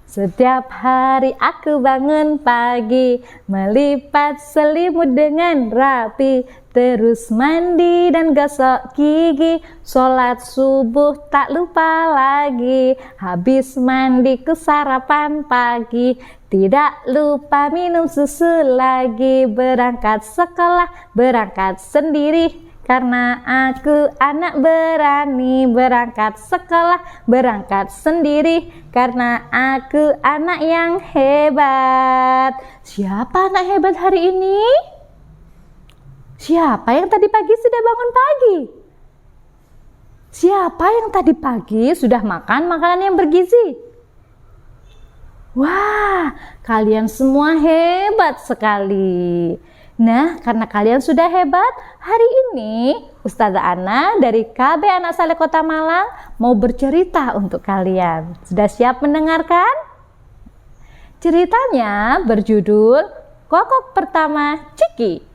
Setiap hari aku bangun pagi, melipat selimut dengan rapi, terus mandi dan gosok gigi, sholat subuh tak lupa lagi, habis mandi ku sarapan pagi, tidak lupa minum susu lagi, berangkat sekolah, berangkat sendiri. Karena aku anak berani, berangkat sekolah, berangkat sendiri. Karena aku anak yang hebat. Siapa anak hebat hari ini? Siapa yang tadi pagi sudah bangun pagi? Siapa yang tadi pagi sudah makan makanan yang bergizi? Wah, kalian semua hebat sekali. Nah, karena kalian sudah hebat, hari ini Ustazah Ana dari KB Anak Saleh Kota Malang mau bercerita untuk kalian. Sudah siap mendengarkan? Ceritanya berjudul Kokok Pertama Ciki.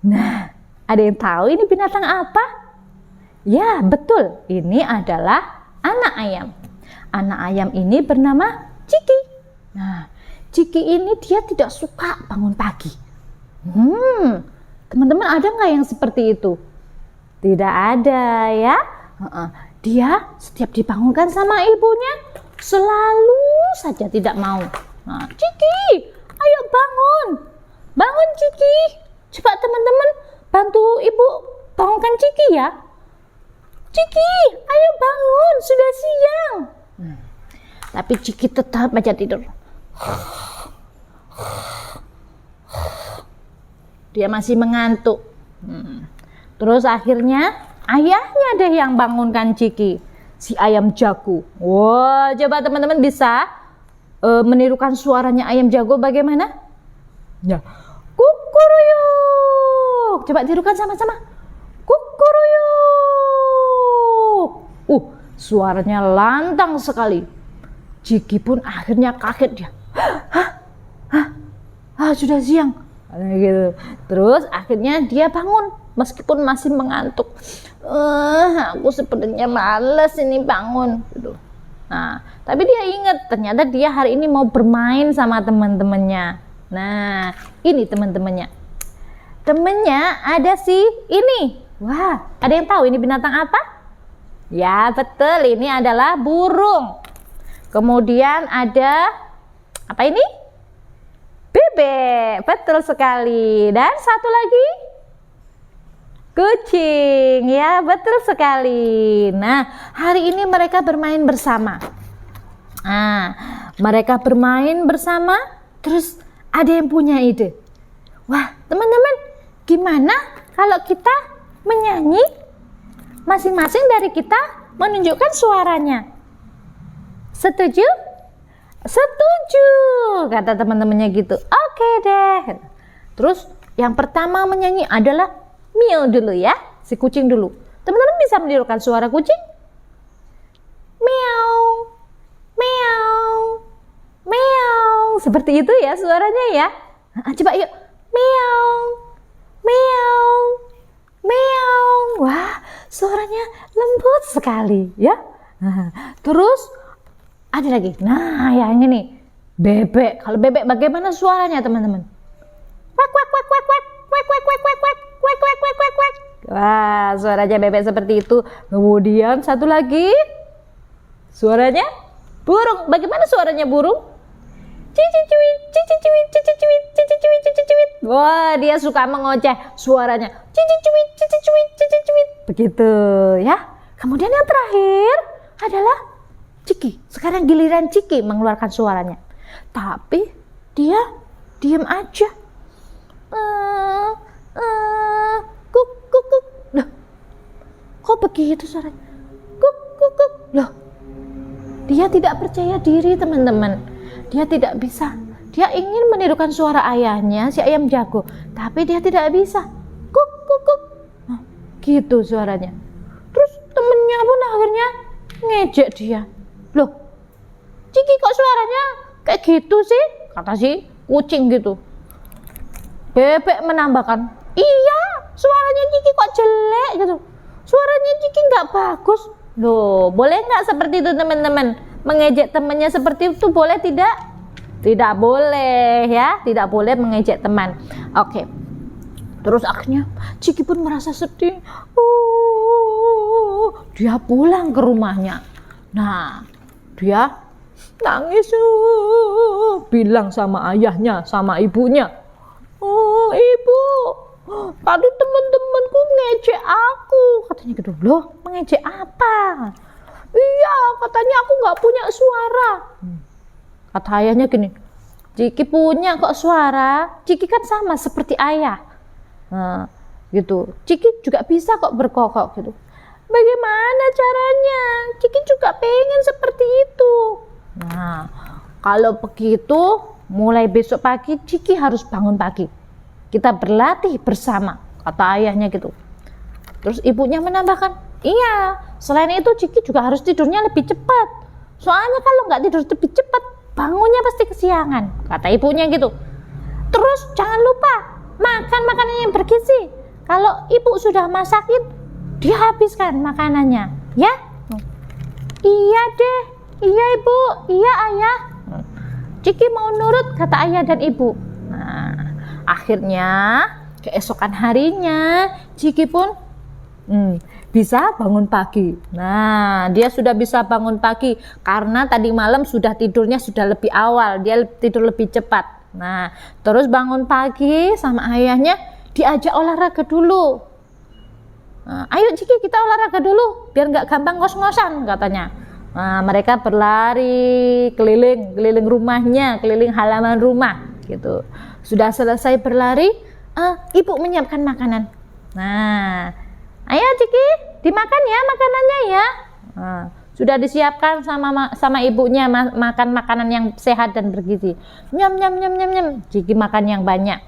Nah, ada yang tahu ini binatang apa? Ya, betul. Ini adalah anak ayam. Anak ayam ini bernama Ciki. Nah, Ciki ini dia tidak suka bangun pagi. Teman-teman ada nggak yang seperti itu? Tidak ada ya. Dia setiap dibangunkan sama ibunya selalu saja tidak mau. Nah, Ciki, ayo bangun. Bangun Ciki. Coba teman-teman bantu ibu bangunkan Ciki ya. Ciki, ayo bangun, sudah siang. Tapi Ciki tetap aja tidur. Dia masih mengantuk. Terus akhirnya ayahnya deh yang bangunkan Ciki, si ayam jago. Wah, coba teman-teman bisa menirukan suaranya ayam jago bagaimana? Ya, kukuruyuk. Coba tirukan sama-sama. Kukuruyuk. Suaranya lantang sekali. Ciki pun akhirnya kaget dia. Sudah siang. Gitu. Terus akhirnya dia bangun meskipun masih mengantuk. Aku sepertinya malas ini bangun. Gitu. Nah, tapi dia ingat ternyata dia hari ini mau bermain sama teman-temannya. Nah, ini teman-temannya. Temennya ada si ini. Wah, ada yang tahu ini binatang apa? Ya, betul. Ini adalah burung. Kemudian ada apa ini? Bebek, betul sekali. Dan satu lagi, kucing, ya betul sekali. Nah, hari ini mereka bermain bersama. Mereka bermain bersama, terus ada yang punya ide. Wah, teman-teman, gimana kalau kita menyanyi? Masing-masing dari kita menunjukkan suaranya. Setuju? Setuju, kata teman-temannya gitu. Oke deh. Terus yang pertama menyanyi adalah Mio dulu ya, si kucing dulu. Teman-teman bisa menirukan suara kucing? Meow, meow, meow. Seperti itu ya suaranya ya. Coba yuk. Meow, meow, meow. Wah, suaranya lembut sekali ya. Terus ada lagi. Nah, yang ini nih. Bebek. Kalau bebek bagaimana suaranya, teman-teman? Kuak kuak kuak kuak kuak. Kuak kuak kuak kuak kuak. Kuak kuak kuak kuak kuak. Wah, suaranya bebek seperti itu. Kemudian satu lagi. Suaranya burung. Bagaimana suaranya burung? Cici-ciwit, cici-ciwit, cici-ciwit, cici-ciwit, cici-ciwit. Wah, dia suka mengoceh suaranya. Cici-ciwit, cici-ciwit, cici-ciwit. Begitu, ya. Kemudian yang terakhir adalah Ciki. Sekarang giliran Ciki mengeluarkan suaranya. Tapi dia diam aja. Kuk kuk kuk. Loh, kok begitu suaranya? Kuk kuk kuk. Loh, dia tidak percaya diri teman-teman. Dia tidak bisa. Dia ingin menirukan suara ayahnya, si ayam jago. Tapi dia tidak bisa. Kuk kuk kuk. Nah, gitu suaranya. Terus temennya pun akhirnya ngejek dia. Loh, Ciki kok suaranya kayak gitu sih? Kata si kucing gitu. Bebek menambahkan, iya suaranya Ciki kok jelek gitu. Suaranya Ciki nggak bagus. Loh, boleh nggak seperti itu teman-teman? mengejek temannya seperti itu boleh tidak? Tidak boleh ya, tidak boleh mengejek teman. Oke. Terus akhirnya Ciki pun merasa sedih. Dia pulang ke rumahnya. Nah, dia nangis, bilang sama ayahnya, sama ibunya. Oh, ibu, tadi teman-temanku mengejek aku. Katanya gitu, loh, mengejek apa? Iya, katanya aku nggak punya suara. Kata ayahnya gini, Ciki punya kok suara. Ciki kan sama seperti ayah. Nah, gitu. Ciki juga bisa kok berkokok gitu. Bagaimana caranya? Ciki juga pengen seperti itu. Nah, kalau begitu, mulai besok pagi Ciki harus bangun pagi. Kita berlatih bersama, kata ayahnya gitu. Terus ibunya menambahkan, iya, selain itu Ciki juga harus tidurnya lebih cepat. Soalnya kalau nggak tidur lebih cepat, bangunnya pasti kesiangan, kata ibunya gitu. Terus jangan lupa makan makanan yang bergizi. Kalau ibu sudah masakin, dia habiskan makanannya, ya? Iya deh, iya ibu, iya ayah. Ciki mau nurut, kata ayah dan ibu. Nah, akhirnya keesokan harinya Ciki pun bisa bangun pagi. Nah, dia sudah bisa bangun pagi karena tadi malam sudah tidurnya sudah lebih awal, dia tidur lebih cepat. Nah, terus bangun pagi sama ayahnya diajak olahraga dulu. Nah, ayo Ciki kita olahraga dulu biar nggak gampang ngos-ngosan, katanya. Nah, mereka berlari keliling rumahnya, keliling halaman rumah gitu. Sudah selesai berlari, ibu menyiapkan makanan. Nah, ayo Ciki dimakan ya makanannya ya. Nah, sudah disiapkan sama ibunya makan makanan yang sehat dan bergizi. Nyam nyam nyam nyam nyam. Ciki makan yang banyak.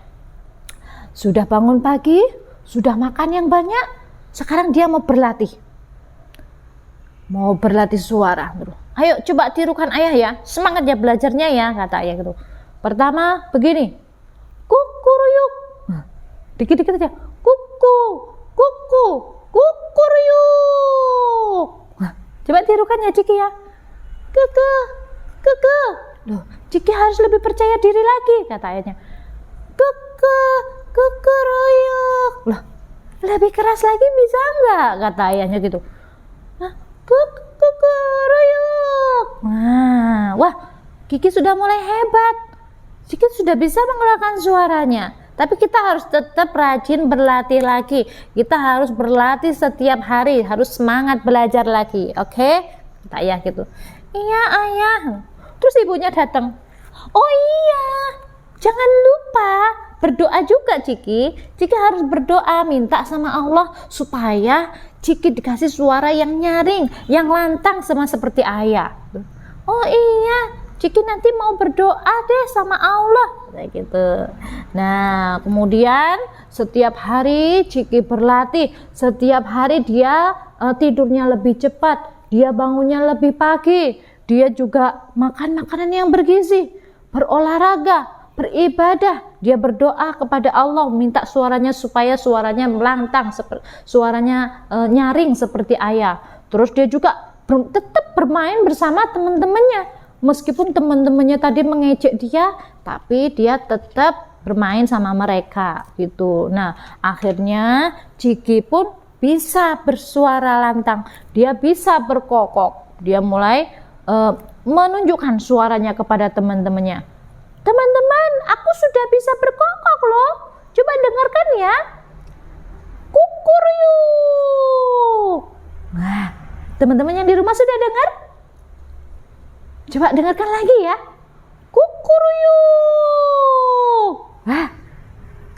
Sudah bangun pagi, sudah makan yang banyak. Sekarang dia mau berlatih. Mau berlatih suara. Ayo coba tirukan ayah ya. Semangat ya belajarnya ya, kata ayah gitu. Pertama begini. Kukuruyuk. Dikit-dikit aja. Kuku, kuku, kukuruyuk. Coba tirukan ya Ciki ya. Keke, keke. Loh, Ciki harus lebih percaya diri lagi, kata ayahnya. Keke, kukuruyuk. Loh, lebih keras lagi bisa enggak, kata ayahnya gitu. Kukuruyuk. Nah, wah, Kiki sudah mulai hebat. Ciki sudah bisa mengeluarkan suaranya. Tapi kita harus tetap rajin berlatih lagi. Kita harus berlatih setiap hari, harus semangat belajar lagi. Oke? Kata ayah gitu. Iya, ayah. Terus ibunya datang. Oh iya, jangan lupa berdoa juga Ciki. Ciki harus berdoa, minta sama Allah supaya Ciki dikasih suara yang nyaring, yang lantang sama seperti ayah. Oh iya, Ciki nanti mau berdoa deh sama Allah, kayak gitu. Nah, kemudian setiap hari Ciki berlatih, setiap hari dia tidurnya lebih cepat, dia bangunnya lebih pagi, dia juga makan makanan yang bergizi, berolahraga, beribadah, dia berdoa kepada Allah, minta suaranya supaya suaranya melantang, suaranya nyaring seperti ayah. Terus dia juga tetap bermain bersama teman-temannya, meskipun teman-temannya tadi mengejek dia, tapi dia tetap bermain sama mereka gitu. Nah, akhirnya Ciki pun bisa bersuara lantang, dia bisa berkokok, dia mulai menunjukkan suaranya kepada teman-temannya. Teman-teman, aku sudah bisa berkokok loh. Coba dengarkan ya. Kukuruyuk. Wah, teman-teman yang di rumah sudah dengar? Coba dengarkan lagi ya. Kukuruyuk. Wah,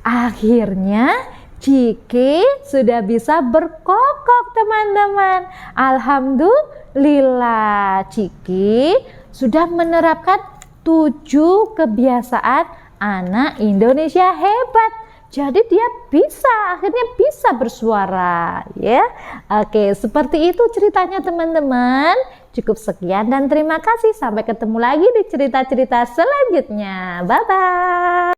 akhirnya Ciki sudah bisa berkokok, teman-teman. Alhamdulillah, Ciki sudah menerapkan 7 kebiasaan anak Indonesia hebat. Jadi dia akhirnya bisa bersuara ya. Oke, seperti itu ceritanya teman-teman. Cukup sekian dan terima kasih. Sampai ketemu lagi di cerita-cerita selanjutnya. Bye-bye.